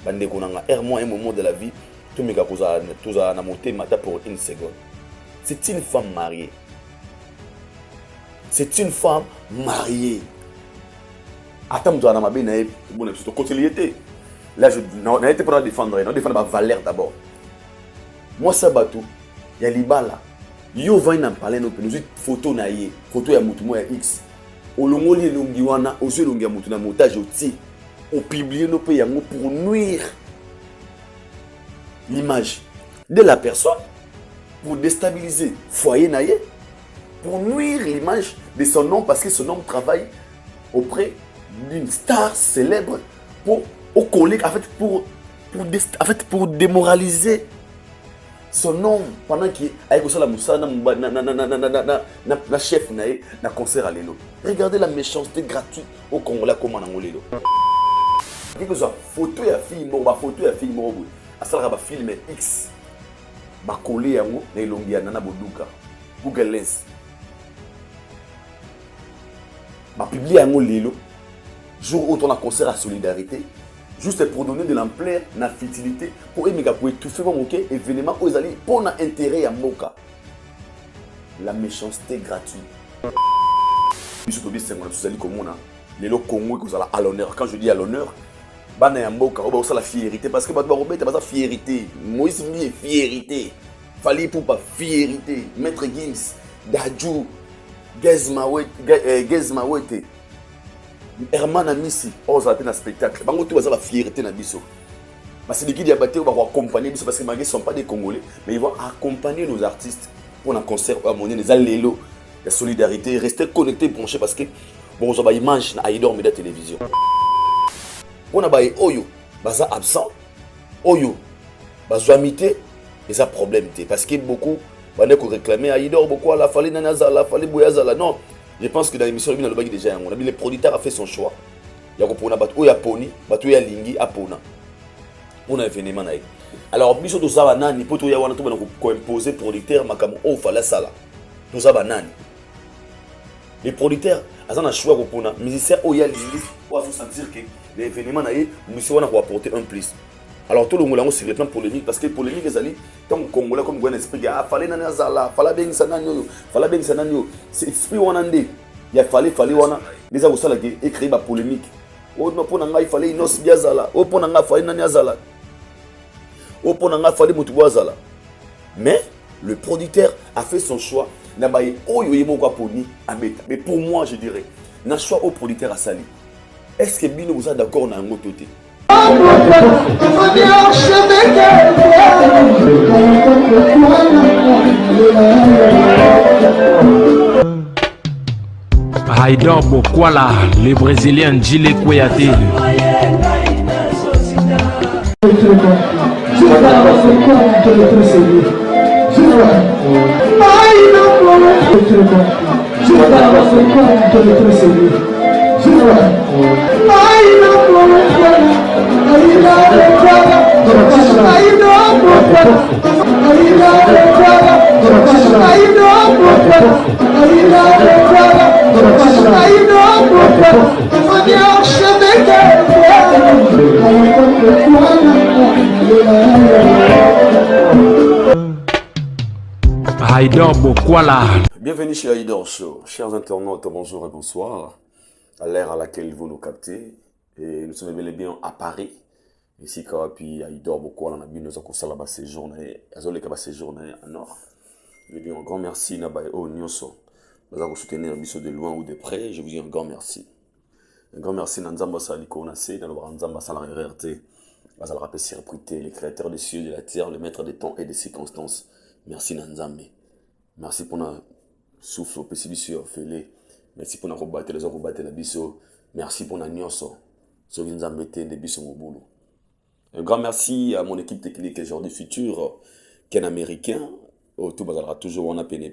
bande konanga errement un moment de la vie tout meka koza toza na monter mata pour une seconde. C'est une femme mariée. C'est une femme mariée. Attends, tu as ma bien, bon, tu continues. Là, je n'ai été pour la défendre, non défendre ma valeur d'abord. Moi, ça bateau, il y a l'ibala. Yo va en parler no nous photo na ye, photo ya mutu mo ya X. Olongoli longi wana, ozo longi ya mutu na montage oti. On publie no pe yango pour nuire l'image de la personne, pour déstabiliser foyer na ye, pour nuire l'image de son homme parce que son homme travaille auprès d'une star célèbre pour au collègue en fait pour démoraliser son homme pendant qu'il a écouté la moussa na chef na concert à l'élo. Regardez la méchanceté gratuite au Congolais comme en l'élo. Quelque chose photo ya fille mort à ça ba film X ba collé yango na elongi ya nana boduka Google Lens ba publier yango l'élo jour où on a concert à solidarité. Juste pour donner de l'ampleur, la fertilité, pour étouffer mon événement aux alliés, pour l'intérêt à Moka. La méchanceté gratuite. Les Congo, à l'honneur. Quand je dis à l'honneur, c'est la fierté. Parce que c'est la fierté. Moïse est fierté. Fallait pour pas fierté. Maître Gims, Dadjou, Gezmawete. Herman Amisi, on a un spectacle. Bango tout ça la fierté na biso. Parce que les qui diabaté va accompagner biso parce que malgré sont pas des Congolais, mais ils vont accompagner nos artistes pour un concert à monnaie les allélo, la solidarité, rester connectés branchés parce que bon on a une image na Aïdor Média télévision. On a baé oyo, baza absent, oyo, bazoamité, les a problème parce que beaucoup bande ko réclamer Aïdor beaucoup à la fallait nanazala, fallait boyazala non. Je pense que dans l'émission, on a déjà le producteur a fait son choix. Il y a un bateau ya poni, bateau ya lingi a pona. On a événement naï. Alors biso to za banani poto ya wana to bana ko imposer producteur makamo o fala sala. To za banani. Les producteurs azana choix ko pona musicien o ya lingi pour se sentir que l'événement naï musicien wana ko apporter un plus. Alors tout le monde sur le plan polémique parce que polémique les alliés tant Congolais comme Gwen esprit ah fallait nana zala fallait bien sananyo c'est esprit wanande il fallait wana les a aussi là écrit ba polémique oh non pour nanga il fallait inos biazala oh pour nanga fallait nana zala oh pour nanga fallait mutu zala mais le producteur a fait son choix na ba oyo yemo kwa poni ameta mais pour moi je dirais na choix au producteur à sali est-ce que bino vous êtes d'accord na ngoto te Aïdor Bokwala, le Brésilien Gilles Kouyaté. Aïdor Bokwala. Bienvenue chez Aïdor Show. Chers internautes, bonjour et bonsoir. À l'ère à laquelle vous nous captez. Et nous sommes bel et bien à Paris. Ici, puis Aïdor Bokwala, on a bien nous avons séjourné en Nord. Je dis un grand merci à Nyonso. Vous avez soutenu un biseau de loin ou de près. Je vous dis un grand merci. Un grand merci à Nzamba Saliko Nase, dans le Nzamba Salar RRT, à Rapé Sirprité, le créateur des cieux et de la terre, le maître des temps et des circonstances. Merci Nzambe. Merci pour notre souffle au Pessibissu Félé. Merci pour notre rebattre les autres rebattre la biseau. Merci pour notre Nyonso. Ce qui nous a mis des biseaux au boulot. Un grand merci à mon équipe technique aujourd'hui futur, qui est un américain. Tout bazalera toujours on a peine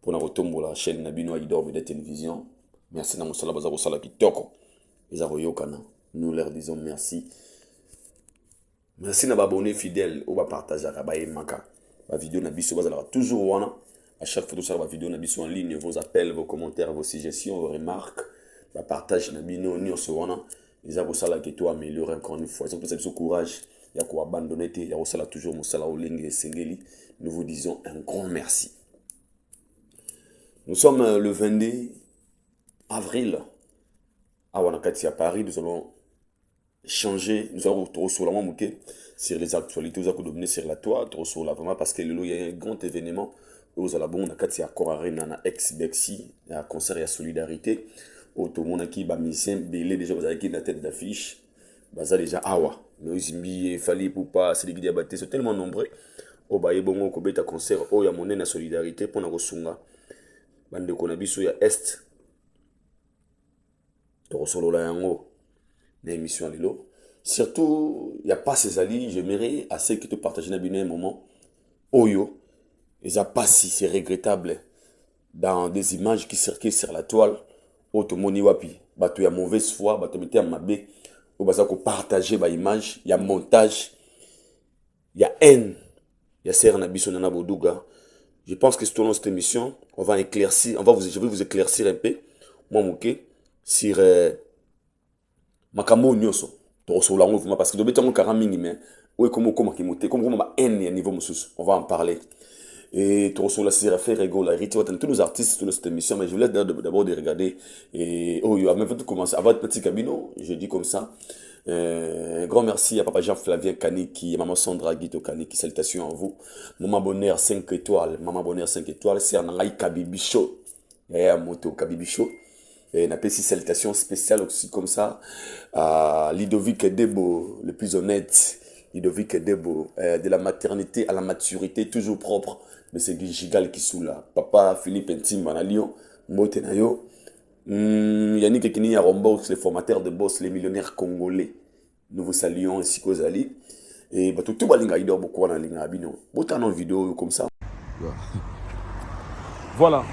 pour notre retour la chaîne Nabino Aïdor Média télévision. Merci na musala bazalo sala kitoko. Les avoyokana. Nous leur disons merci. Merci na abonnés fidèles ou ba partager ka ba maka. La vidéo na biso bazalera toujours wana. À chaque fois que la vidéo na biso en ligne, vos appels, vos commentaires, vos suggestions, vos remarques, ba partage na bino nyonso wana. Ils ont ça là qui doit améliorer encore une fois. Ils ont ce courage. Il y a quoi abandonner. Il y a ça toujours Moussala Oling et Sengeli. Nous vous disons un grand merci. Nous sommes le 22 avril. À Wanakati à Paris, nous allons changer, nous allons retrouver sur sur les actualités, nous allons dominer sur la toile, sur la vraiment parce qu'il y a un grand événement. Nous allons bon Wanakati à Korarena na ex-Bexi, à concert et à solidarité. Tout le monde qui va misser, belé déjà vous avez qui la tête d'affiche, baza déjà awa. Nous zimbi fali pour pas c'est des diabatés, c'est tellement nombreux. Au baye bongo ko beta concert, oh ya monnaie na solidarité pour na kosunga. Bande ko na biso ya est. Torosolo la yango. L'émission lilo. Surtout, il n'y a pas ces alliés, j'aimerais assez que tu partages un moment. Oyo, ils ont pas si c'est regrettable dans des images qui circulent sur la toile. Otomoni wapi, bato ya mauvaise foi, bato mette à mabé, ou baza ko partager ba image, il y a montage, il y a haine, il y a serre na biso na boduga. Je pense que sur cette émission, on va éclaircir, je vais vous éclaircir un peu, moi mouké, sur makambo nyoso to so la mouvement parce que de betongo karamingi mais ouais comment kimote comment ma haine ya niveau mususu on va en parler et to so la série fait régularité tous nos artistes sur cette émission mais je voulais d'abord de regarder et oh yo même fait commencer avant petit cabino je dis comme ça un grand merci à papa Jean-Flavien Kaniki et maman Sandra Guito Kaniki salutations à vous maman bonheur 5 étoiles maman bonheur 5 étoiles c'est un ngai kabibicho et moto kabibicho. Et on a fait salutations spéciales aussi comme ça à Ludovic Debo, le plus honnête. Ludovic Debo, de la maternité à la maturité, toujours propre. Mais c'est Gigal qui sous là. Papa Philippe Intim à Lyon, Motenayo. Yannick Kini à Rombox, les formateurs de boss, les millionnaires congolais. Nous vous saluons ainsi qu'aux alliés. Et tout le monde a beaucoup dans les abino. Autant en vidéo comme ça. Voilà.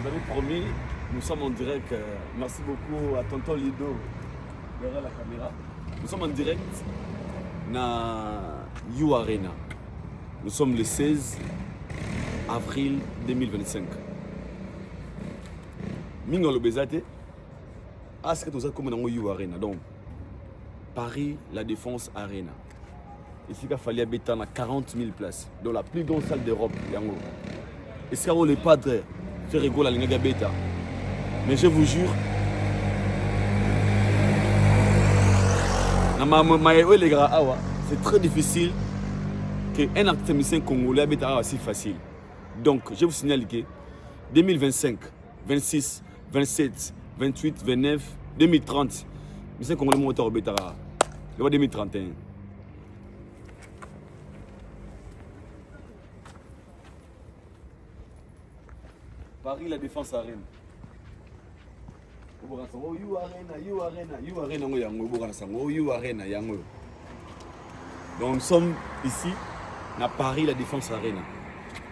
Vous avez promis. Nous sommes en direct, merci beaucoup à tonton Lido derrière la caméra. Nous sommes en direct na You Arena. Nous sommes le 16 avril 2025. Mingo le Bezate, à ce que nous avons comme dans You Arena. Donc, Paris, la Défense Arena. Ici, il fallait habiter à 40 000 places, dans la plus grande salle d'Europe. Et c'est où les padres font rigoler la ligne bêta. Mais je vous jure, c'est très difficile qu'un acteur congolais habite à si facile. Donc, je vous signale que 2025, 26, 27, 28, 29, 2030, les Congolais vont être au Bétara. Le 2031. Paris, la Défense Arena. Donc nous sommes ici à Paris, la Défense Arena.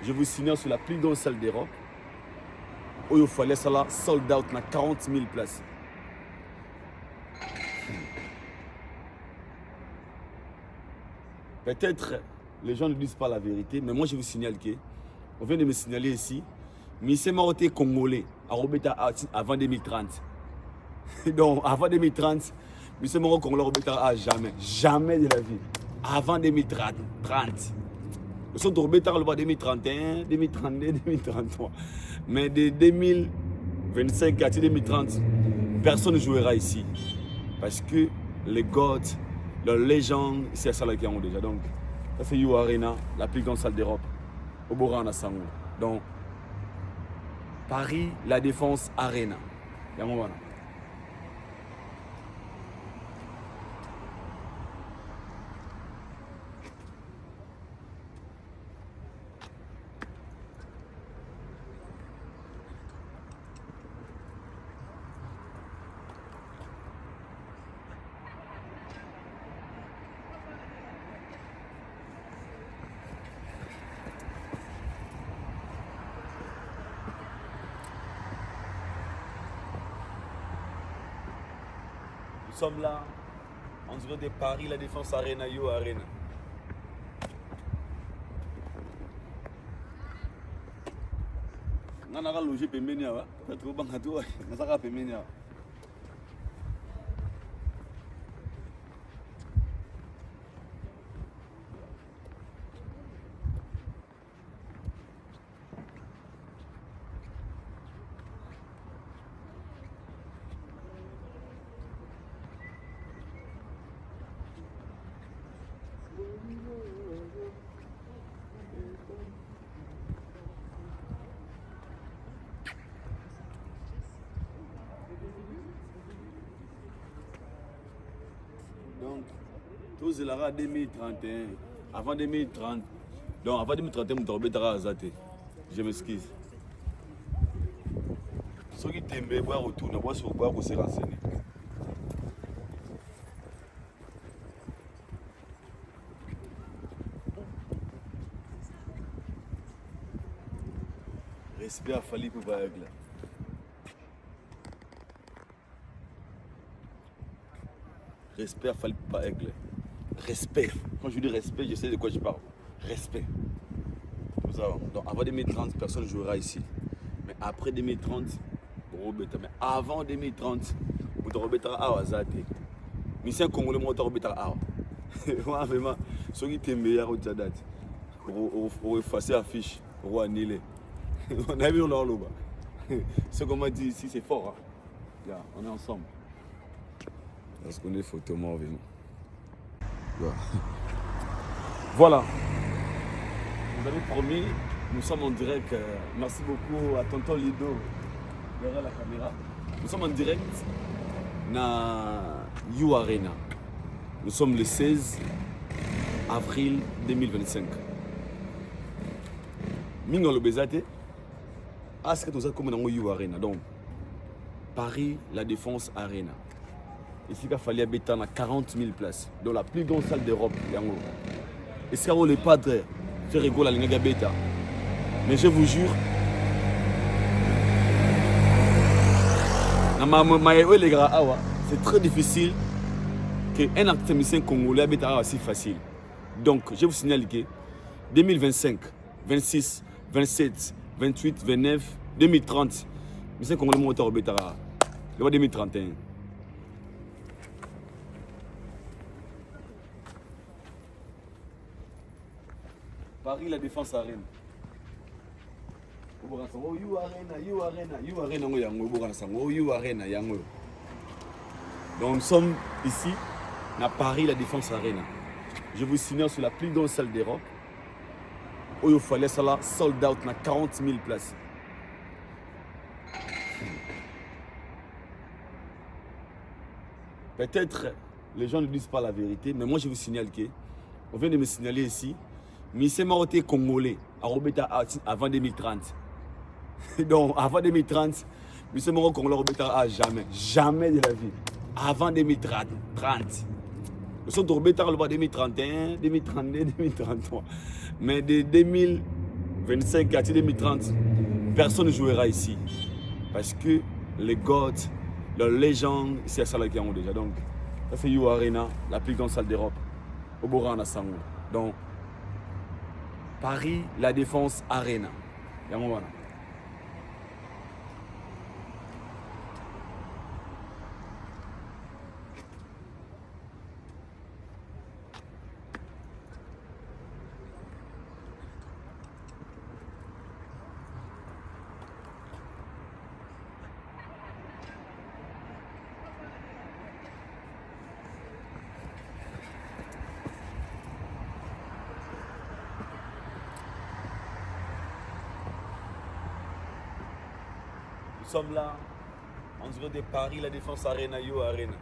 Je vous signale sur la plus grande salle d'Europe. Où il fallait ça là, sold out na 40 000 places. Peut-être les gens ne disent pas la vérité, mais moi je vous signale que on vient de me signaler ici, mais c'est Maroté congolais à Robeta avant 2030. Donc avant 2030, M. Moro Congolais Robeta à jamais. Jamais de la vie. Avant 2030. Nous sommes Robeta en 2031, 2032, 2033. Mais de 2025 à 2030, personne ne jouera ici. Parce que les gods, les légendes, c'est ça qui ont déjà. Donc, ça c'est You Arena, la plus grande salle d'Europe. Au Boran à Sango. Donc, Paris, la Défense Arena. Voilà. Nous sommes là, en direct de Paris, la Défense Arena, You Arena. On a logé Pemenia, on a trouvé Bangatou, on a pemenia. Donc, tout cela 2031. Avant 2030. Donc, avant 2031, je vais Azate. Je m'excuse. Ceux qui t'aiment, ils vont retourner, ils vont se renseigner. Respect à Fali pour Baègle. Respect à Fali pour Baègle. Respect. Quand je dis respect, je sais de quoi je parle. Respect. Donc avant 2030, personne ne jouera ici. Mais après 2030, Robeta. Mais avant 2030, vous Robeta à Azate. Mais c'est un Congolais, moi, Robeta à. Moi, vraiment, ceux qui t'aiment meilleur au Tchadat. Pour effacer l'affiche, pour annuler. On a vu là là-bas. Ce qu'on m'a dit ici, c'est fort. Hein? Yeah, on est ensemble. Parce qu'on est photo mort, vraiment. Yeah. Voilà. Vous avez promis, nous sommes en direct. Merci beaucoup à tonton Lido derrière la caméra. Nous sommes en direct dans You Arena. Nous sommes le 16 avril 2025. Mingo le Bezate. Ah, c'est que nous sommes dans You Arena. Donc, Paris, la Défense Arena. Ici, il fallait habiter à 40 000 places. Dans la plus grande salle d'Europe. Et c'est le padre. Faire rigolo à l'Ingabeta. Mais je vous jure, c'est très difficile qu'un acteur congolais habite à si facile. Donc, je vous signale que 2025, 26, 27, 28, 29, 2030, les congolais moteur habite à 2031. Paris, la Défense Arena. You Arena. Donc nous sommes ici, à Paris, la Défense Arena. Je vous signale sur la plus grande salle d'Europe. Où il fallait ça là, sold out, à 40 000 places. Peut-être les gens ne disent pas la vérité, mais moi je vous signale que, on vient de me signaler ici, mais c'est Maroté congolais à Robeta avant 2030. Donc avant 2030, mais c'est Maroté congolais à Robeta jamais. Jamais de la vie. Avant 2030. Nous sommes Robeta à 2031, 2032, 2033. Mais de 2025 à 2030, personne ne jouera ici. Parce que les gods, leurs légendes, c'est ça qui ont déjà. Donc, ça c'est You Arena, la plus grande salle d'Europe. Au Borana Sango. Donc, Paris, la Défense Arena. Voilà. Nous sommes là, en direct de Paris, la Défense Arena, You Arena.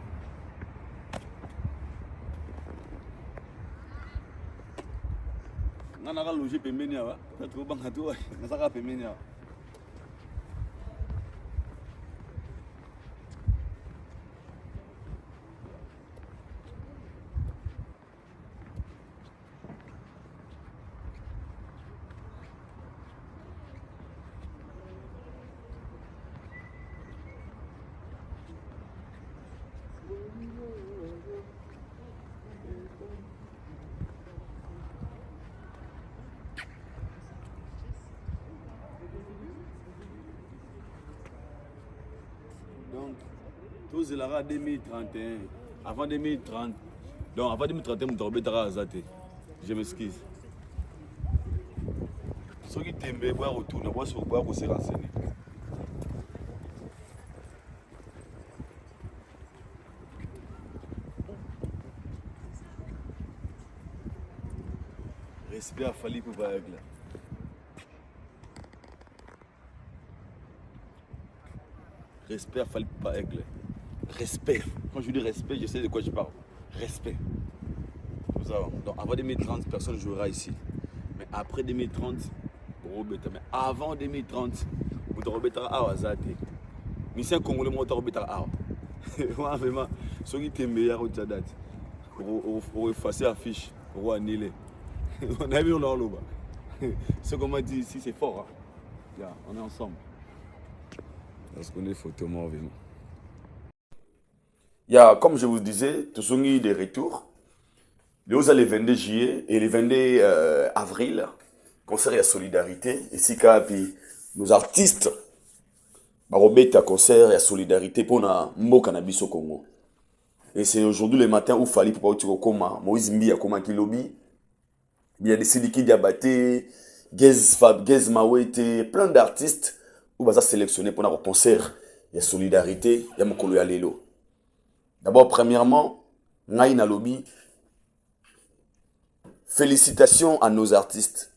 On a logé Pemenia, peut-être au Bangato, on a Pemenia. Donc, tout cela 2031. Avant 2030. Donc, avant 2031, je vais Azate. Je m'excuse. Ceux qui t'aiment, ils vont retourner, ils vont se renseigner. Respect à Fali pour Aigle. Respect à Fali pour Aigle. Respect. Quand je dis respect, je sais de quoi je parle. Respect. Donc avant 2030, personne ne jouera ici. Mais après 2030, Robeta. Mais avant 2030, vous devez Robeta à Wazate. Mais c'est un Congolais, moi, Robeta à Moi, vraiment, ceux qui étaient meilleurs au Tchadat, pour effacer la fiche, pour annuler. On a vu, on a l'eau. Ce qu'on m'a dit ici, c'est fort. Hein. Yeah, on est ensemble. Parce qu'on est photo mort, vraiment. Comme je vous disais, tous sont des retours. Les 22 juillet et les 22 avril, concert et solidarité. Ici, puis nos artistes, Robert, concert et solidarité pour le cannabis au Congo. Et c'est aujourd'hui le matin où il fallait pour pas comme Moïse Mbi a comme Kilobi. Il y a des Sidiki Diabaté, Gez Mawete, plein d'artistes où on va sélectionner pour un concert et solidarité. Il y a mon collègue Lelo. D'abord, premièrement, Naïna Lobby. Félicitations à nos artistes.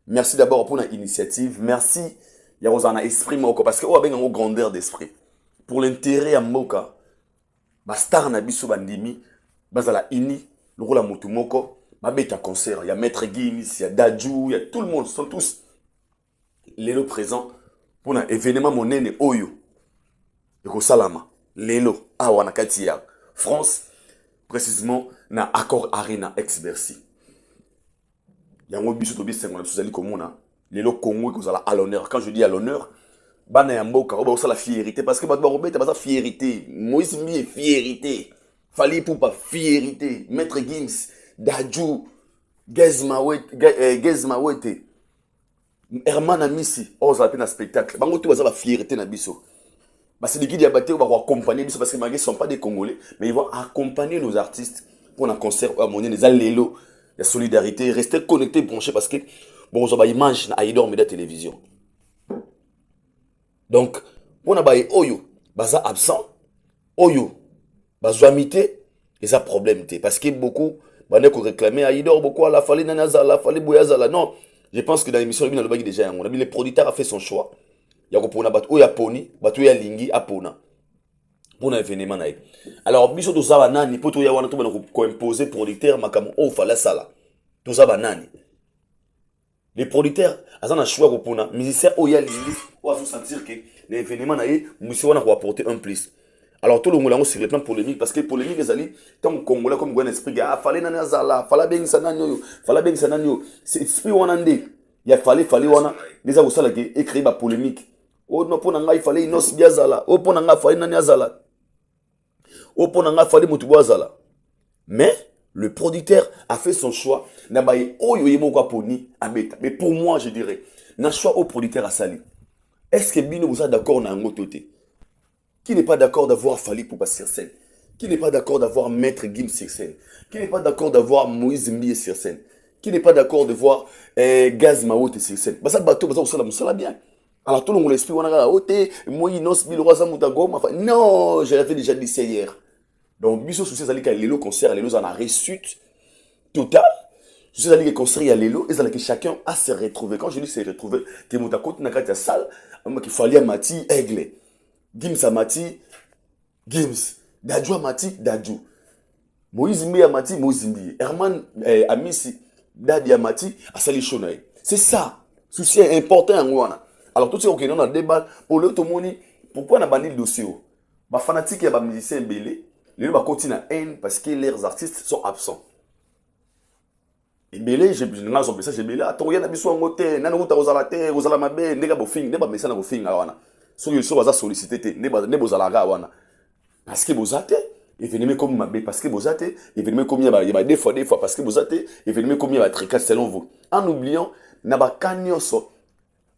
Merci d'abord pour l'initiative. Merci. Il y a un esprit moko parce que on a une grandeur d'esprit. Pour l'intérêt à Moka, ba star na biso bandimi, bazala ini, le rôle à Motumoko, ma bête à concert. Il y a Maître Gims, il y a Dadju, il y a tout le monde, sont tous les présents pour un événement monene Oyo. Et Salama, Lelo, Awanakatia, France, précisément, na Accord Arena ex-Bercy. Il y a un biso tobi 50 sous komona lelo Congo que vous allez à l'honneur. Quand je dis à l'honneur, bana ya mboka oba osala fierté parce que ba robeta ba fierté. Moïse Mbi est fierté. Fali Poupa fierté. Maître Gims, Dadju, Gez Mawete. Herman Amisi, ça a un spectacle. Bango tout va la fierté na biso. Parce que les guides Diabaté vont accompagner biso parce que les ne sont pas des Congolais, mais ils vont accompagner nos artistes pour un concert à monnaie les allélos. La solidarité, restez connectés, branchés parce que bon, on a une image à Aïdor Média Télévision. Donc, on a un Oyo, baza absent, Oyo, bazoamité, et ça problème. Parce que beaucoup, on a réclamé Aïdor, beaucoup à la fallait Nanazala, fallait Bouyazala. Non, je pense que dans l'émission, on a déjà, on a mis le producteur a fait son choix. Il y a un bateau, il y a Pony, bateau, il y a Lingi, à Pona. Pour un événement. Alors, biso to zaba nani, pour tout y avoir ko imposer producteur makamo o fala sala. To zaba nani. Les producteurs, azana choix pour na musicien o ya lili, ou à sentir que l'événement naé, monsieur wana ko apporter un plus. Alors tout le monde sur le plan polémique parce que polémique les ali, tant congolais comme gwen esprit ah fallait nana zala, fallait bien sananyo, fallait bien sananyo. C'est esprit wana ndé. Il fallait wana déjà vous sala que écrire ba polémique. Oh non pour nanga il fallait inos biazala, oh pour nanga fallait nana zala. Mais le producteur a fait son choix. Mais pour moi, je dirais, n'a choix au producteur à Sali. Est-ce que Bino vous êtes d'accord dans un côté? Qui n'est pas d'accord d'avoir Fali Poupa sur scène? Qui n'est pas d'accord d'avoir Maître Gims sur scène? Qui n'est pas d'accord d'avoir Moïse Mbi sur scène? Qui n'est pas d'accord de voir Gaz Maote sur scène? Ça bateau, ça bien. Alors tout le monde l'esprit, on a dit, non, je l'avais déjà dit hier. Donc, biso souci zali ka lelo concert lelo en a réussite total. Je sais que concert ya lelo et que chacun a se retrouver. Quand je dis se retrouver, que mon côté na kati salle, qu'il fallait mati aigle. Gims amati Gims, Dadju amati Dadju. Moïse Mbi amati Moïse Mbi. Herman Amisi Dadi amati asali shonae. C'est ça. Souci important en wana. Alors tout ce qu'on a débat pour le tout monde, pourquoi on a banni le dossier? Les fanatiques et les musiciens belés, les gens continuent à haine parce que leurs artistes sont absents. Et belé, j'ai besoin de message belé. Attends, il y a des gens qui sont en train de vous allez mabe, nega bofing, neba message na bofing awana. So ils sont sollicité, neba zalaga awana. Parce que vous êtes événement comme mabe, parce que vous êtes événement comme il y a des fois parce que vous êtes événement comme il y a très selon vous. En oubliant, naba kanyoso.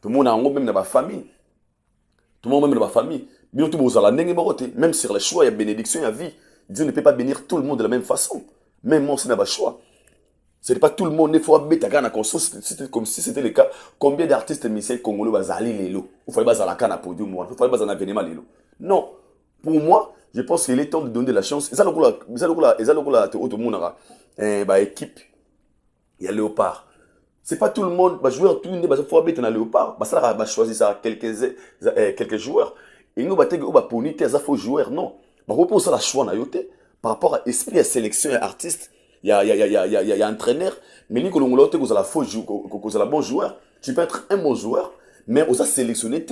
Tout le monde a même dans ma famille. Tout le monde même dans ma famille. Bien tout le monde même sur les choix, il y a bénédiction, il y a vie. Dieu ne peut pas bénir tout le monde de la même façon. Même moi, c'est n'a pas choix. Ce n'est pas tout le monde. Il faut mettre à conscience. C'était comme si c'était le cas. Combien d'artistes musiciens congolais vont aller les lots? Il faut aller à la canne à podium. Il faut aller à un événement les lots. Non. Pour moi, je pense qu'il est temps de donner de la chance. Et ça, tout le monde a équipe. Il y a Léopard. C'est pas tout le monde, bah joueur tout le monde va faire bête dans léopard, bah ça va choisir ça quelques joueurs. Et nous battre au poni te ça faut joueur non. Bah repose ça la choix na yote par rapport à esprit à sélection et artiste, il y a entraîneur, mais ni que l'on l'autre que la faux joueur, que la bon joueur, tu peux être un bon joueur, mais on a sélectionné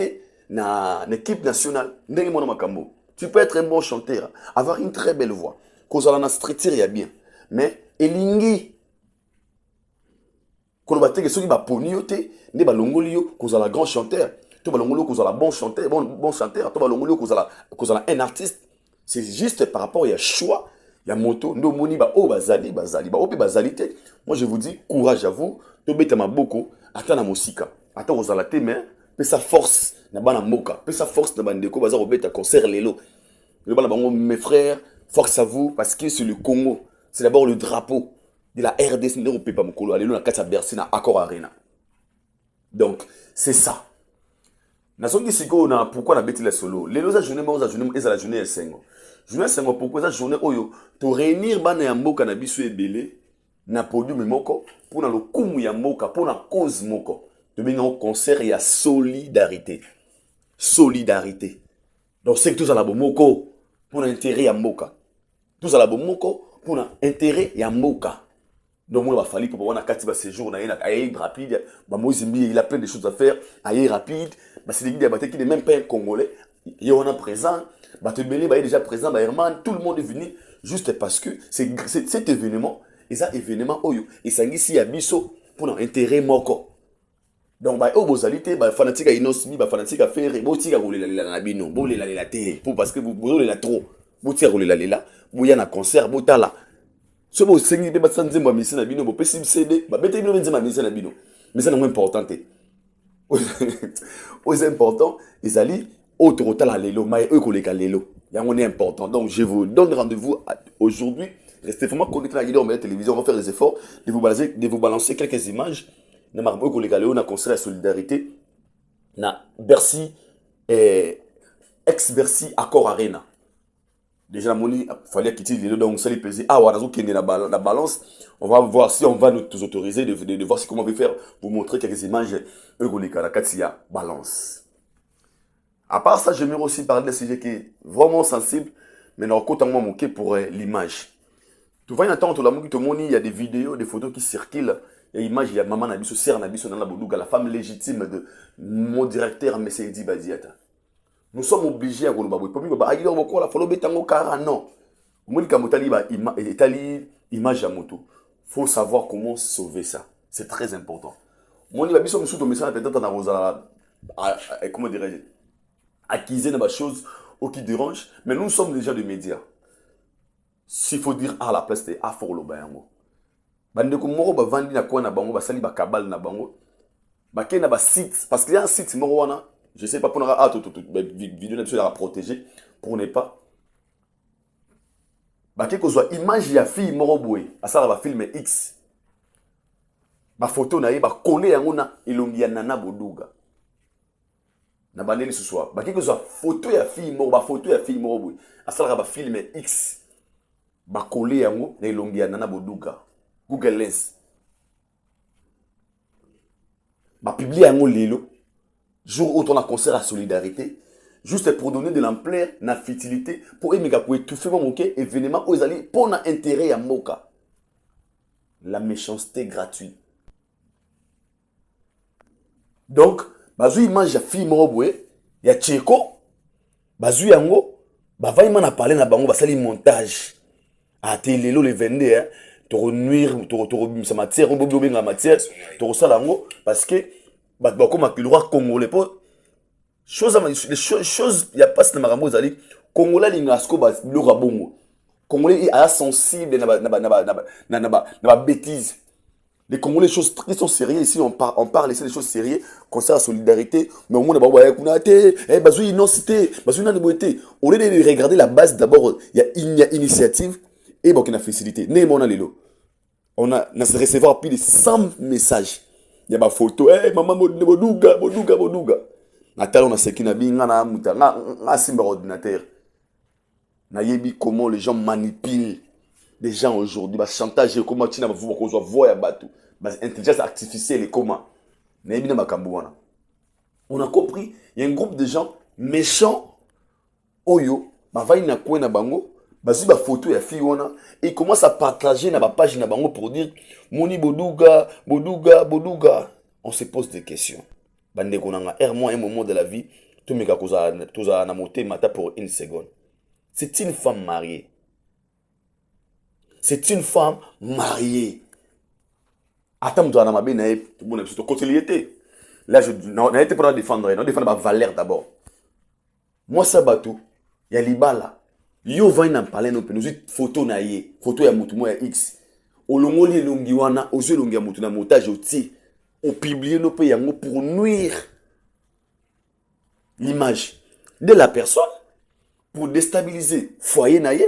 na équipe nationale, ndenge mona makambo. Tu peux être un bon chanteur, avoir une très belle voix, que la na street il y a bien, mais elingi quand on va te ceux qui va poni yote, ne ba longoli yo kozala grand chanteur, to ba longoli kozala bon chanteur, bon chanteur, to ba longoli kozala un artiste. C'est juste par rapport il y a choix, il y a moto, ndo moni ba o bazali, ba o pe bazali te. Moi je vous dis courage à vous, to beta maboko, ata na mosika, ata kozala te mais pe sa force na bana moka, pe sa force na bandeko baza robeta concert lelo. Le bana bango mes frères, force à vous parce que c'est le Congo, c'est d'abord le drapeau de la RDC ne peut pas me coller aller na kata Bercy na Accor Arena. Donc c'est ça. Na songi siko na pourquoi na beti la solo. Les loza journée la journée sengo. Journée sengo pourquoi ça journée oyo to réunir bana ya mboka na biso ebele na produit moko pour na le kumu ya mboka pour na cause moko. To benga au concert ya solidarité. Solidarité. Donc c'est que tout ça la bomoko pour l'intérêt ya mboka. Tout ça la bomoko pour l'intérêt ya mboka. Donc, il va falloir pour pouvoir faire un séjour, aille rapide. Il a plein de choses à faire, aille rapide. C'est des gens qui n'est même pas un Congolais. Il y en a présent. Il est déjà présent. Tout le monde est venu juste parce que cet événement, et ça événement, et ça ici à Bisso pour l'intérêt moko. Donc, au bozalité, fanatique à inosmi, fanatique à faire, botika rouler la bino, bolé la terre, parce que vous roulez la trop. Botika rouler la là, vous y a un concert, botala. Si vous avez un peu de temps, vous avez un CD, vous avez un peu mais c'est important. C'est important, ils allaient autre route à l'élo, mais eux collègues à l'élo. C'est important. Donc je vous donne rendez-vous aujourd'hui. Restez vraiment connectés à la télévision, on va faire des efforts de vous balancer quelques images. Nous avons collègues à l'élo, on a construit la solidarité. Na Bercy, ex-Bercy, Accor Arena. Déjà, il fallait quitter les deux, donc ça les pesait. Ah, on a la balance. On va voir si on va nous autoriser de voir comment on va faire, vous montrer quelques images. La balance. À part ça, j'aimerais aussi parler d'un sujet qui est vraiment sensible, mais non, quand on manqué pour l'image. Tu vois, tout le monde, il y a des vidéos, des photos qui circulent. Il y a une image, il y a maman Nabiso, sœur Nabiso dans la Boudouga, la femme légitime de mon directeur, M. Edi Badiata. Nous sommes obligés à Goloba. Pour moi, il y a beaucoup de choses qui non. Image à moto. Il faut savoir comment sauver ça. C'est très important. Moi, je suis peut-être comment dirais-je, acquiser des choses qui dérangent, mais nous sommes déjà des médias. S'il faut dire à la place de Afro Bayango. Bandeko moro ba vandi na kwa na bango ba sali ba kabal na bango. Ba ke na ba site parce qu'il y a un site moro wana. Je sais pas pour vidéo sur la protéger pour ne pas. Bah quelque chose image ya fille moroboué, à ça va filmer X. Ba photo na ba coller yango na elongi ya nana boduga. Na bandeli ce soir. Bah quelque chose photo ya fille moro, ba photo ya fille moroboué, à ça va filmer X. Ba coller yango na elongi ya nana boduga. Google Lens. Ba publier yango lelo. Jour où on a concert à solidarité, juste pour donner de l'ampleur, la futilité, pour étouffer mon événement où ils allaient pour un intérêt à Moka. La méchanceté gratuite. Donc, bazou image ya fille moroboué, ya Tcheko, bazou yango, va y a parlé na bango, ba sali montage. À télélo les vendre, hein, to nuire, to sa matière, on peut bien la matière, to ça lango, parce que comme le roi congolais les choses il y a pas ce marambo zali congolais lingasko ba le rabongo congolais est sensible na bêtise. Les congolais choses qui sont sérieuses ici on parle ici des choses sérieuses concernant la solidarité mais au monde ba ouais kunate bazou innocité bazou na boité au lieu de regarder la base d'abord il y a initiative et bon qui na facilité né mon lelo on a recevoir plus de 100 messages. Il y a ma photo, maman boduga. Nathalie, on a ce qui n'a bien na simba ordinateur. Na yebi comment les gens manipulent des gens aujourd'hui, bah chantage comment tu n'as pas vu qu'on soit voix à bateau, bah intelligence artificielle et comment, mais bien ma on a compris, il y a un groupe de gens méchants, oyo, bah va na quoi na bango, bah si bah photo ya fille wana, et ils commencent à partager na ba page na bango pour dire, Moni Boduga, Boduga, Boduga, on se pose des questions, bah ndeko nanga, un moment de la vie, tout me kakoza, tout ça na moté mata pour une seconde, c'est une femme mariée. C'est une femme mariée. Attends, toi, ma bien, tu continuité. Là, je n'ai été pour la défendre. Non, défendre ma valeur d'abord. Moi, ça bateau, il y a l'ibala. Yo, va y en parler, nous photo naïe, photo ya mutu, moi, X. Au longoli, longiwana, aux yeux longia mutu, na montage, au ti. Au publier nos pays, pour nuire l'image de la personne, pour déstabiliser foyer naïe,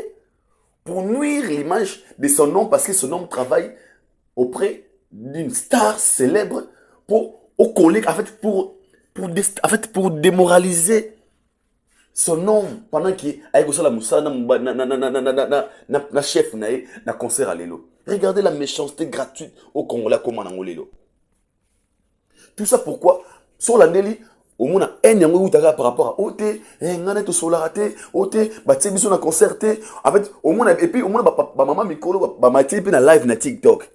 pour nuire l'image de son homme parce que son homme travaille auprès d'une star célèbre pour au collègue en fait pour démoraliser son homme pendant qu'il a la moussa na chef na concert à l'élo. Regardez la méchanceté gratuite au Congolais comme en l'élo. Tout ça pourquoi sur la Nelly au moins un yango utaka par rapport à OT ngane to solarate OT ba tsebiso na concerté en fait au moins et puis au moins ba maman mikolo ba matie pe na live na TikTok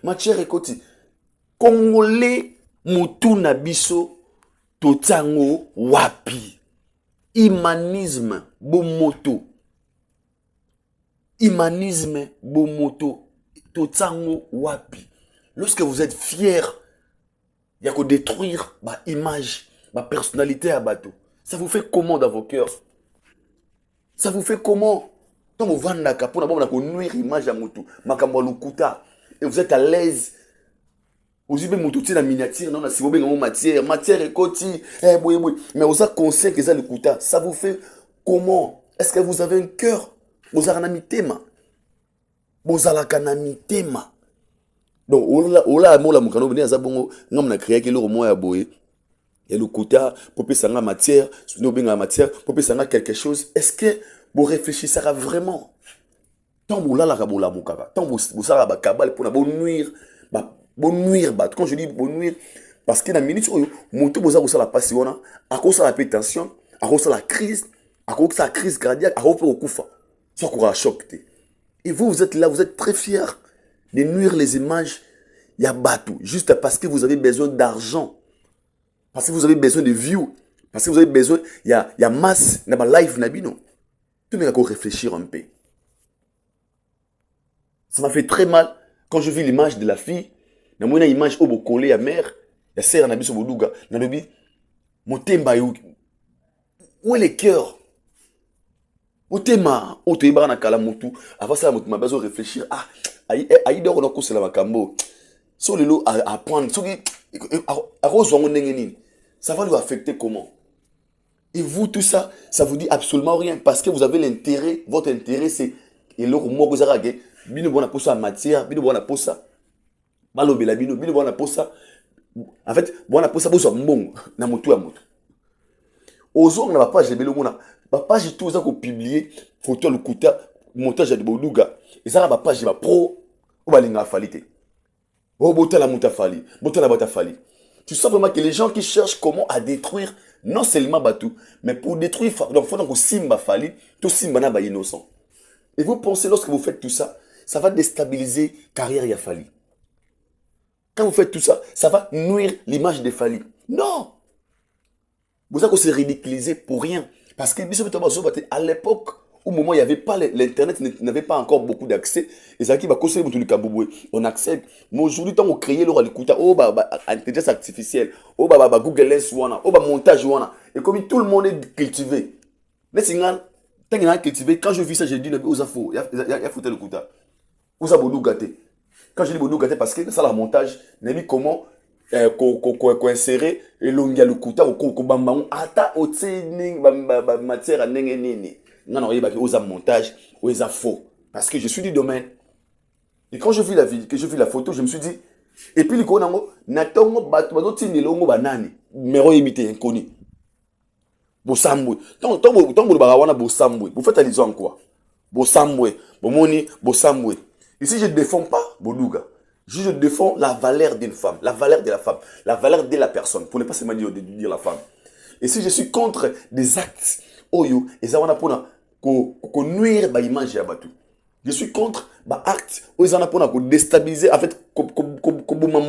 matière ekoti Congolais mutu na biso totango wapi humanisme bomoto totango wapi lorsque vous êtes fier. Il y a qu'à détruire ma image, ma personnalité à bateau. Ça vous fait comment dans vos cœurs? Ça vous fait comment? Quand vous vendez la capo, vous avez nuire image à moto, et vous êtes à l'aise. Vous avez moto la miniature, non, si vous avez matière et côté, mais vous êtes conscient que ça le kuta. Ça vous fait comment? Est-ce que vous avez un cœur? Vous avez un thème. Vous avez un thème. Donc, ola mola mukano bini azabongo ngam na créer kilo mo ya boye et le quota pour pesa nga matière no benga matière pour pesa nga quelque chose. Est-ce que vous réfléchissez vraiment tant vous la kabola mukaka tant vous sara ba kabal pour na bon nuire quand je dis bon nuire parce que na minute oyo moto boza ko sala pasi wana akosa la pétension akosa la crise akosa la crise cardiaque akosa okufa ça ko ra choc. Et vous êtes là, vous êtes très fiers de nuire les images, il y a bateau, juste parce que vous avez besoin d'argent, parce que vous avez besoin de views, parce que vous avez besoin, il y a masse, il y a live, tout le monde a réfléchir un peu. Ça m'a fait très mal quand je vis l'image de la fille, il y a une image où vous collez à mère, il y a serre na biso boduga, na lobi, motemba où est le cœur? Motema, où tu es barana kala mutu, avant ça, m'a besoin de réfléchir, aïe dort on a couché la macambo sur le lot à prendre ça va lui affecter comment? Et vous tout ça vous dit absolument rien parce que vous avez l'intérêt, votre intérêt c'est et le mot que vous avez bino bona posa matière bino bona posa balobela bino bona posa en fait bona posa bozo mbongo na motu ya motu ozo na page de belo mona ba page tout ça ko publier photo le kuta montage de Boduga et ça la page ba pro ou balinga falite oh botala mutafali botala batafali. Tu sens vraiment que les gens qui cherchent comment à détruire non seulement Batou mais pour détruire donc faut donc simba fali tout simba na ba innocent. Et vous pensez lorsque vous faites tout ça ça va déstabiliser carrière ya Fali. Quand vous faites tout ça ça va nuire l'image de Fali. Non, vous avez se ridiculiser pour rien parce que à l'époque au moment où il n'y avait pas l'internet, n'avait pas encore beaucoup d'accès. Et ça qui va causer on accède. Mais aujourd'hui, tant qu'on crée l'intelligence artificielle, Google Lens, montage, et comme tout le monde est cultivé. Quand je vis ça, je dis, il y a foutu le kuta. Vous avez gâté. Quand je dis gâté, parce que ça, le montage, n'est pas comment insérer et l'ongia le kuta, ou bambam, ata, matière à n'engeni. Non, aux montage, aux faux. Parce que je suis du domaine. Et quand je vis la vie, que je vis la photo, je me suis dit, et puis, natongo bato tini longo banani, mero imité inconnu. Bosambou. Tant vous faites allusion à quoi? Bosambwe, Bomoni, Bosambwe. Ici, je ne défends pas Boduga. Je défends la valeur d'une femme, la valeur de la femme, la valeur de la personne, pour ne pas seulement dire la femme. Et si je suis contre des actes, oyo, et ça, on a pour nuire à l'image de Batou. Je suis contre les actes, où ils en ont pour déstabiliser, en fait,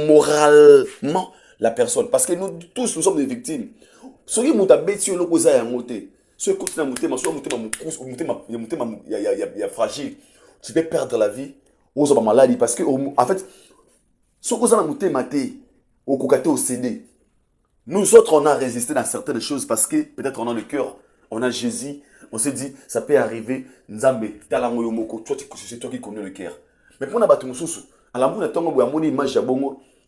moralement la personne. Parce que nous tous, nous sommes des victimes. Ce qui est bêtise, c'est que ça a monté. Ce qui est fragile, tu peux perdre la vie, ou ça va maladie. Parce que, en fait, ce qui est maté, au cocaté au CD. Nous autres, on a résisté dans certaines choses parce que peut-être on a le cœur, on a Jésus, on s'est dit, ça peut arriver, Nzambe, c'est toi qui connais le cœur. Mais pour nous, à la moune, on a une image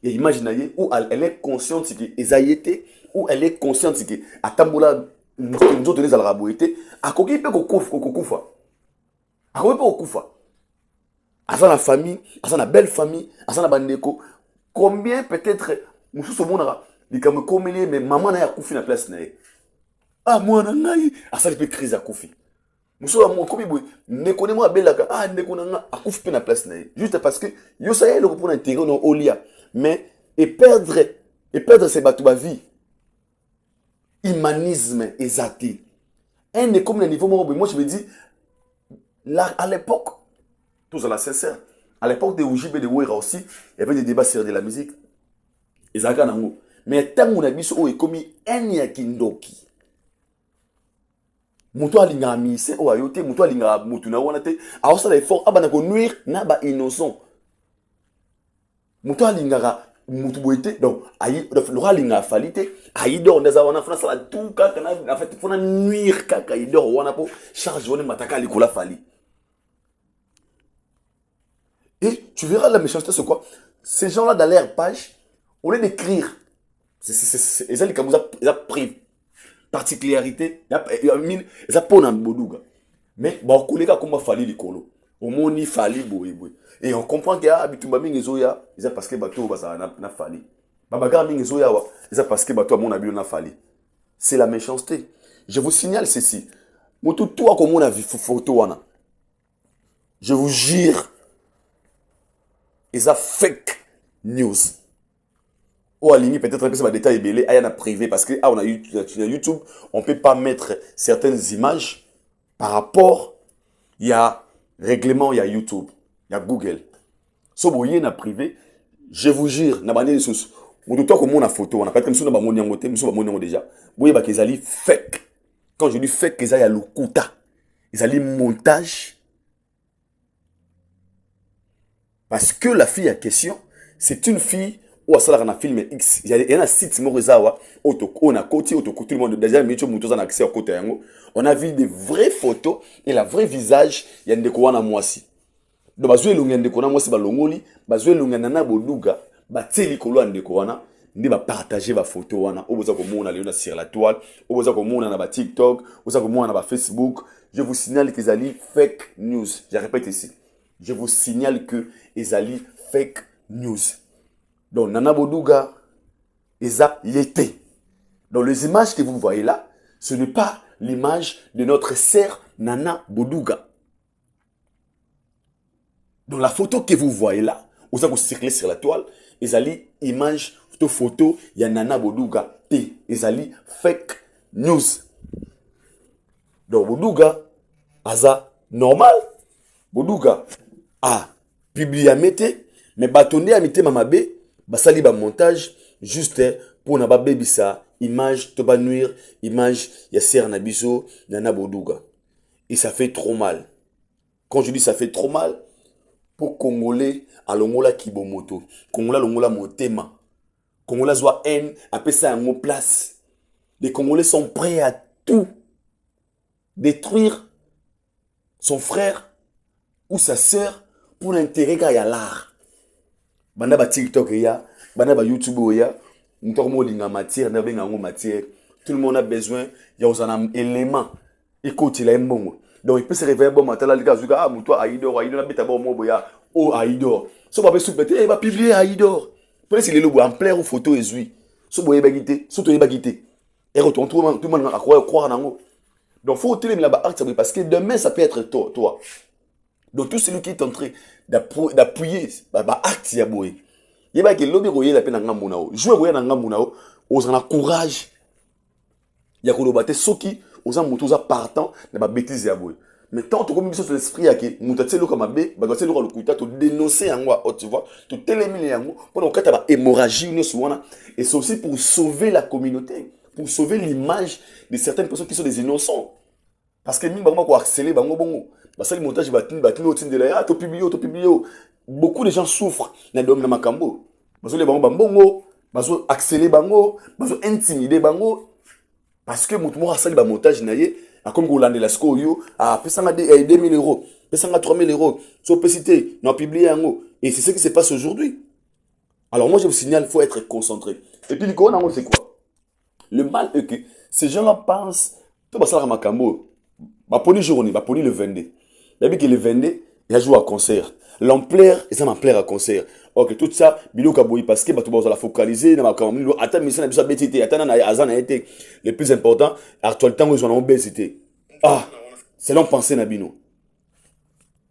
et image où elle est consciente que Esaïete, où elle est consciente que Atambola, nous autres, les Alraboïté, à quoi il peut koufa. À quoi il peut koufa. À ça, la famille, à ça, la belle famille, à ça, la bandeko. Combien peut-être, nous sommes au monde, mais maman n'a pas koufi na place na. Ah, moi, nangai, à ça, il peut crise à koufi. Muso wa mon komi boy ne connaît moi belaka ah ne connaît nga akuf pe na place na juste parce que yo ça y le pour intérêt non olia mais et perdre ses bateaux vie humanisme exaté un est comme le niveau moi je me dis là à l'époque tous à la sincère à l'époque de Ujib et de Ouira aussi il y avait des débats sur de la musique ezaka nango mais tant on a biso o e komi un ya kindoki mutu alinga mise o ayote mutu alinga mutu na wana te aosa la effort abana ko nuire na ba innocent mutu alinga mutu boite donc ayi le alinga falite ayi do ndaza wana fana sala tout kaka na en fait fona nuire kaka ido wana po charge wana mataka likola fali et tu verras la méchanceté c'est quoi ces gens là dans leur page au lieu d'écrire c'est les comme ça pris particularité ça pone en boduga mais bon kolega comme fali likolo au moni fali boy et on comprend que habitumba mingi zoya c'est parce que bato basa na fali babaga mingi zoya wa c'est parce que bato mon habilo na fali c'est la méchanceté je vous signale ceci moto toi comme on a vu photo wana je vous jure ça fake news. Ou à ligne peut-être que c'est un détail belé, il y a privé parce que on a YouTube, on peut pas mettre certaines images par rapport il y a règlement, il y a YouTube, il y a Google. So boye na privé, je vous jure, na bande sous ou toi comme on a photo, on a pas comme ça na ba monyango te, muso ba monyango déjà. Boye ba kezali fake. Quand je dis fake, kezali ya lokuta. Kezali montage. Parce que la fille en question, c'est une fille où ça a un film X. Il y a un site Morizawa, on a côté, tout le monde, déjà, on a accès au côté. On a vu des vraies photos et la vraie visage, il y a des kouana moisi. Donc, bazoué l'ungan de kouana moisi balongoli, bazoué l'ungan nana boduga, bateli kouana de kouana, ni ba partager ba photo wana, ou boza komona léona sur la toile, ou boza komona na ba TikTok, ou boza komona na ba Facebook. Je vous signale qu'ils allaient fake news. Je répète ici. Je vous signale que ezali fake news. Donc Nana Boduga eza yete. Donc les images que vous voyez là, ce n'est pas l'image de notre sœur Nana Boduga. Donc la photo que vous voyez là, vous avez circulé sur la toile, ezali image photo ya Nana Boduga te ezali fake news. Donc Boduga aza normal. Boduga a publié à mette, mais bâtonné à mette mamabe, basali ba montage juste pour na ba bebisa image to ba nuire image ya ser na biso Nana Boduga. Et ça fait trop mal. Quand je dis ça fait trop mal, pour Congolais à longola kibomoto, Congolais longola motema, Congolais soit haine, après ça en place. Les Congolais sont prêts à tout détruire son frère ou sa sœur pour l'intérêt qu'il y a l'art. Banda ba TikTok ya, banda ba YouTube ya, ntormo linga matière, na benga ngo matière. Tout le monde a besoin, il y a un élément. Écoute, il a un bon. Donc il peut se réveiller bon matin là, les gars, ah, toi Aïdor, Aïdor, na beta bon mo boya, oh Aïdor. So ba sous pété, il va publier Aïdor. Peut-être il est le en plein photo et zui. So boye ba guité, so to ba guité. Et retourne tout le monde à croire nango. Donc faut tenir là-bas parce que demain ça peut être toi. Donc tout celui qui est en train d'appuyer acte ya boye. Yeba ke lobi roye la pena ngambu nao. Jouer roye na ngambu nao, ozana courage. Ya ko lobate soki oza mutu oza partant na ba bêtise ya boye. Mais tant que comme sur l'esprit ya ke mutu tselo comme abe, ba tselo ko lokuta to dénoncer yango, tu vois, to téléminer yango pour que ta ba hémorragie ne soit. Et c'est aussi pour sauver la communauté, pour sauver l'image de certaines personnes qui sont des innocents. Parce que mingi ko harceler bango bongo. Parce que le montage batini au de la to publié. Beaucoup de gens souffrent na dom na makambo. Parce que les bango bongo, parce que harceler bango, parce que intimider bango. Parce que mutu mo harceler ba montage na ye, comme Golande la sko yo, pesanga 2000 euros, pesanga 3000 euros, so pesité, non publié yango. Et c'est ce qui se passe aujourd'hui. Alors moi je vous signale, il faut être concentré. Et puis l'icône c'est quoi? Le mal est que ces gens-là pensent, tout va ça makambo. Bah poni journée, bah poni le 22. D'habitude que le 22, il a joué à concert. L'ampleur, ils ont ampleur à concert. Ok, tout ça, bilo kaboui parce que bah tu vas la focaliser dans ma caméra. Attends, mais ça n'a pas été, attends, azan a été le plus important. Actuel temps ils ont obésité. Ah, c'est l'on pensé Nabino.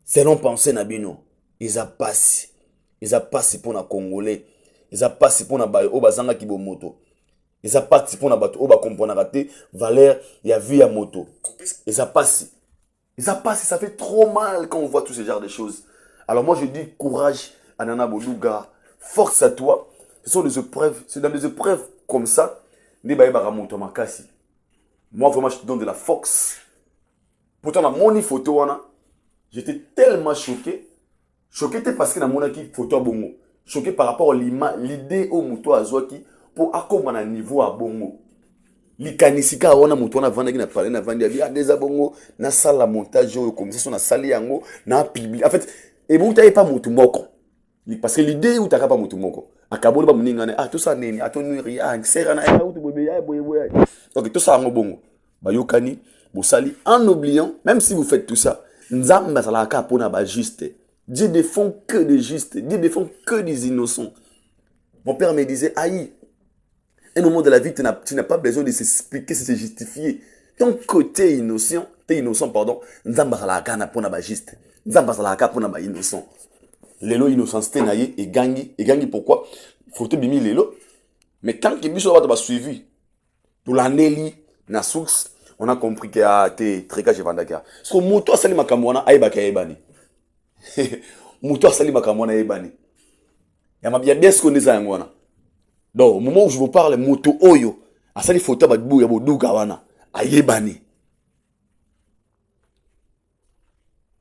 C'est l'on pensé Nabino. Ils a passé pour la Congolais. Ils a passé pour la bayo bazanga kibomoto. Ils a passé pour la bato oba comprendre raté valeur il y a vie à moto. Ils a passé. Ça fait trop mal quand on voit tous ces genres de choses. Alors moi je dis courage à Nana Boluga, force à toi. Ce sont des épreuves, c'est dans des épreuves comme ça, moi vraiment je te donne de la force. Pourtant dans mon photo, j'étais tellement choqué parce que dans mon photo à bongo. Choqué par rapport à l'idée au mouton à Zouaki pour accompagner un niveau à bongo. Likanisika wana mutu wana vanda na parler na vanda ya déjà bongo na sala montage comme ça na sali yango na public en fait et bon t'as pas mutu moko parce que l'idée où t'as pas mutu moko akabolo ba muningane tout ça nini atonuri sera na utu bobe ya boye donc tout ça ngo bongo ba yokani bo sali en oubliant même si vous faites tout ça nzamba sala ka pona ba juste Dieu défend que des justes, Dieu défend que des innocents. Mon père me disait aïe. Un moment de la vie, tu n'as pas besoin de s'expliquer, de se justifier. Ton côté innocent, Nzamba salaka na pona ba juste. Nzamba salaka pona ba innocent. Lelo innocence naye et gangi pourquoi? Faut te bimi lelo. Mais quand que biso va suivi pour l'année na source, on a compris que te treka je vandaka. So moto sali makamwana aibaka ebani. Moto sali makamwana ebani. Ya bien ce qu'on est ça ngwana. Donc, au moment où je vous parle, moto oyo, asali photo badbu ya boduka wana, ayebani.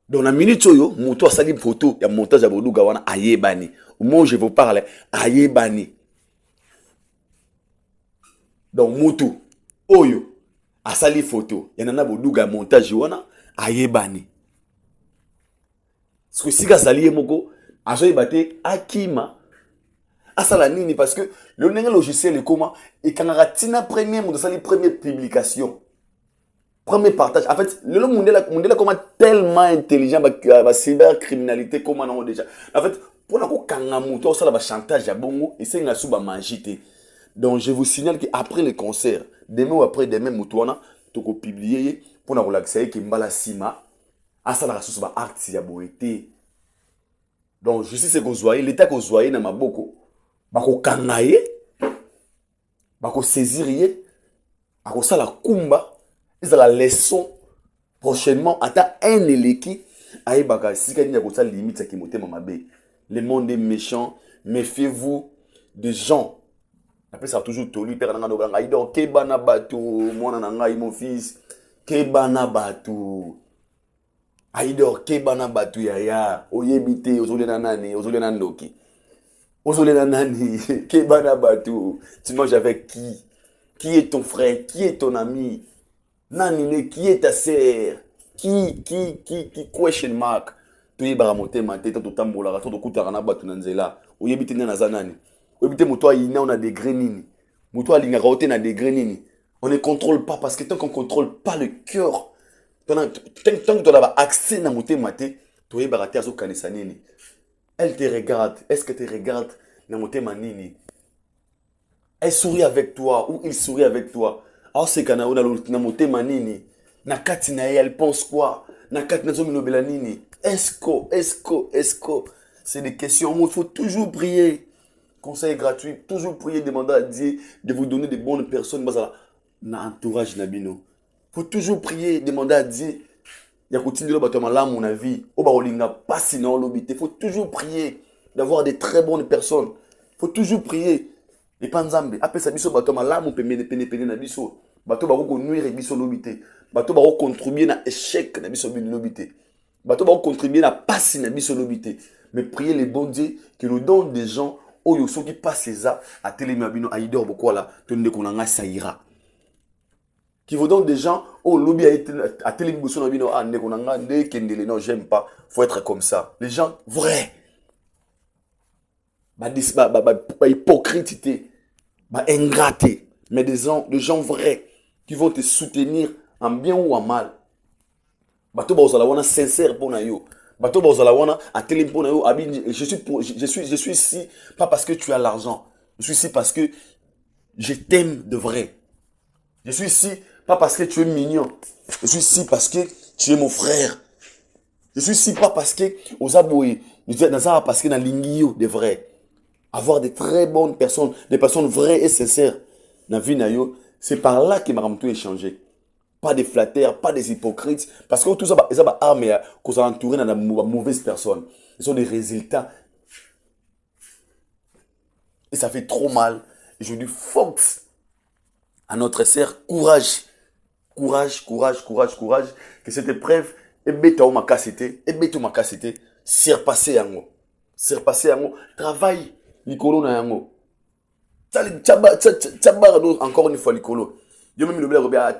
Donc, la minute oyo, moto asali photo ya montage ya boduka wana, ayebani. Au moment où je vous parle, ayebani. Donc, moto oyo, asali photo, ya nana boduka montage wana, ayebani. Parce que si ka sali moko, aso yebate akima. Asala nini parce que le logiciel est comment et quand on a tina premier première publication premier partage en fait le monde là comment tellement intelligent ba cybercriminalité comment non déjà en fait pour na ko kanga muto ça la chantage ya bongo et c'est nga suba magité. Donc je vous signale que après le concert demain ou après demain muto wana to ko publier pour na relaxer ki mbala sima asala rasusu ba acte ya boete. Donc je sais ce que vous voyez l'état que vous voyez na maboko bako kangaye bako saisir ye bako sala kumba c'est la leçon prochainement ata un eleki aye baka sika ni ko sala limite ya kimote mamabe. Le monde est méchant, méfiez-vous des gens. Après ça toujours tolu père nanga dobanga idor kebana batu mwana nanga mon fils kebana batu aidor kebana batu ya oyebite ozolena nani ozolena ndoki Ozolena nani, Kebana Batou, tu manges avec qui? Qui est ton frère? Qui est ton ami? Nani, qui est ta sœur? Qui, question mark? Tu es baramote, ma tête, tu tambola, tu kutarana batu nanzela. Oyebite na zanani. Oyebite muto ina on a des grenini. Muto alinga raote na des grenini. On ne contrôle pas parce que tant qu'on contrôle pas le cœur, tant que tu as accès na moté maté, tu es baraté azo kanisa nini. Elle te regarde. Est-ce que tu regardes Namote Manini? Elle sourit avec toi ou il sourit avec toi. Alors c'est quand Namote Manini. Nakati na elle pense quoi? Nakati na zomi nobela nini. Est-ce que c'est des questions où il faut toujours prier. Conseil gratuit, toujours prier, demander à Dieu de vous donner des bonnes personnes dans l'entourage Nabino. Il faut toujours prier, demander à Dieu. Il y a continué là mon avis. Pas sinon il faut toujours prier d'avoir des très bonnes personnes. Il faut toujours prier. Et pas nzambe. Après ça biso bato malamu pene na biso. Bato ba ko nuire biso lobité. Bato ba ko contribuer na échec na biso lobité. Bato ba ko contribuer na passe na biso lobité. Mais prier les bons dieux qui nous donnent des gens oyo soki passe ça à télémabino à idor boko là tonde konanga saira. Qui vous donne des gens oh lobby à télémabino na bino ande konanga nde kendele non j'aime pas. Faut être comme ça. Les gens vrais. Hypocrite, ingraté, mais des gens vrais qui vont te soutenir en bien ou en mal. Bato ba ozala wana sincère pour na yo. Bato ba ozala wana a télé pour na yo. Je suis ici pas parce que tu as l'argent. Je suis ici parce que je t'aime de vrai. Je suis ici pas parce que tu es mignon. Je suis ici parce que tu es mon frère. Je suis ici pas parce que ozaboui, parce que na lingio de vrai. Avoir des très bonnes personnes, des personnes vraies et sincères dans la vie na yo, c'est par là que ma tout est changé. Pas des flatteurs, pas des hypocrites, parce que tout ça ils ont armé qu'on s'est entouré dans de mauvaises personnes. Ils sont des résultats. Et ça fait trop mal. Et je dis force à notre sœur, courage. Courage. Que cette épreuve est bête à ma cassité, surpasser en haut. Travail. Likolo na yango. Encore une fois likolo. Yo même le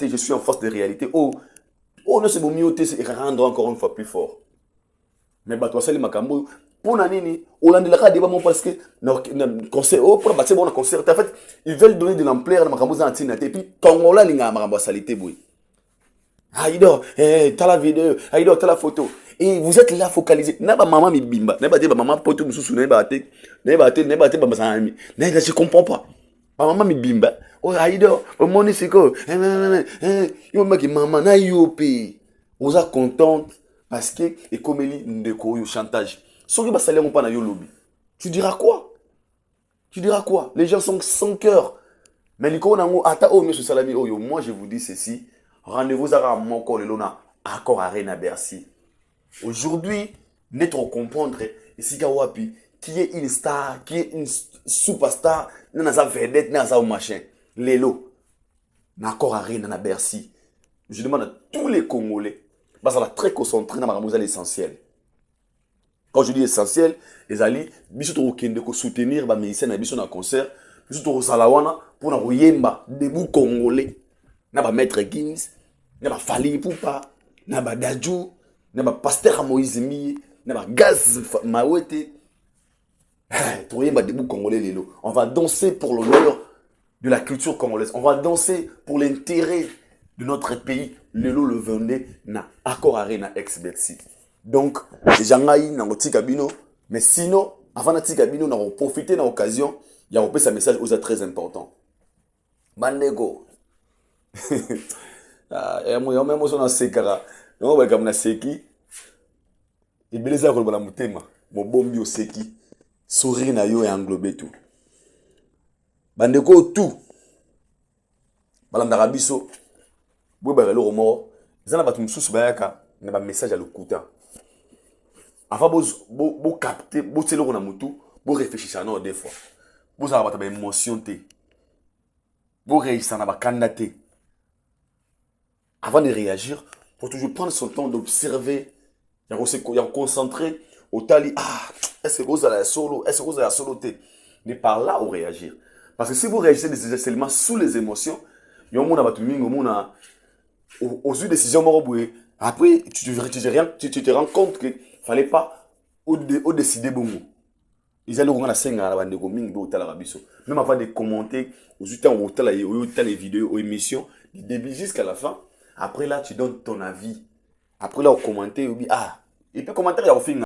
je suis en force de réalité. Oh non c'est bon mieux c'est rendre encore une fois plus fort. Mais bato sali makambo pour na nini Hollande la débat mon parce que concert oh pour battre bon concert en fait ils veulent donner de l'ampleur na makambo za ntina et puis Congolais linga makambo salité boy. Aïdo, t'as la vidéo, Aïdo, t'as la photo. Et vous êtes là focalisé. Naba maman mi bimba, naba te maman poto mususu neba te ba sami. Naba je comprends pas. Maman mi bimba. Oh Aïdo, au moni c'est quoi? Yo maki maman na yope. Vous êtes contente parce que et comme il ndeko yo chantage. Soki ba salaire pas na yo lobby. Tu diras quoi? Les gens sont sans cœur. Mais liko nango ata o monsieur Salami oh yo, moi je vous dis ceci. Rendez-vous à mon corps le lona accord à Reina Bercy. Aujourd'hui, notre comprendre ici Kawapi qui est une star, qui est une superstar, n'a sa vedette, n'a sa machin. Lelo, accord à Reina Bercy. Je demande à tous les Congolais, parce qu'on très concentré dans l'essentiel. Quand je dis essentiel, les alliés, biso to kende ko soutenir ba musicien na biso na concert, biso to salawana pour na yemba debout congolais. Na ba maître Gims, na ba Fali Poupa, na ba Dadju, na ba pasteur Moïse Mi, na ba Gaz Mawete. Tout yemba debout congolais lelo. On va danser pour l'honneur de la culture congolaise. On va danser pour l'intérêt de notre pays. Lelo le vendait na accord arena ex-Bercy. Donc, les gens n'ont pas kabino, mais sinon, avant de kabino, on a profité de l'occasion, il y a un message aussi très important. Bandego. Même si on a sekara, on va comme seki. Et beleza ko la mutema, mo bombi o seki. Sourire na yo et englober tout. Bandego tout. Balam d'Arabiso. Bo ba le romo. Zana batu msusu bayaka, na ba message à l'okuta. Enfin, vous captez, vous êtes là, vous réfléchissez à nous des fois. Vous avez des émotions, vous réussissez à candidater. Avant de réagir, il faut toujours prendre son temps d'observer, de concentrer au tali. Ah, est-ce que vous allez solo? Est-ce que vous allez solo? Mais par là, vous réagir. Parce que si vous réagissez seulement sous les émotions, il y a un monde aux yeux décisions, après, tu te rends compte que fallait pas au décider bon. Ils allaient regarder la scène à la bande de coming de l'Arabiso. Même avant de commenter aux temps où les vidéos aux émissions du début jusqu'à la fin. Après là tu donnes ton avis. Après là on commenter on dit ah et puis commentaire il y a au fin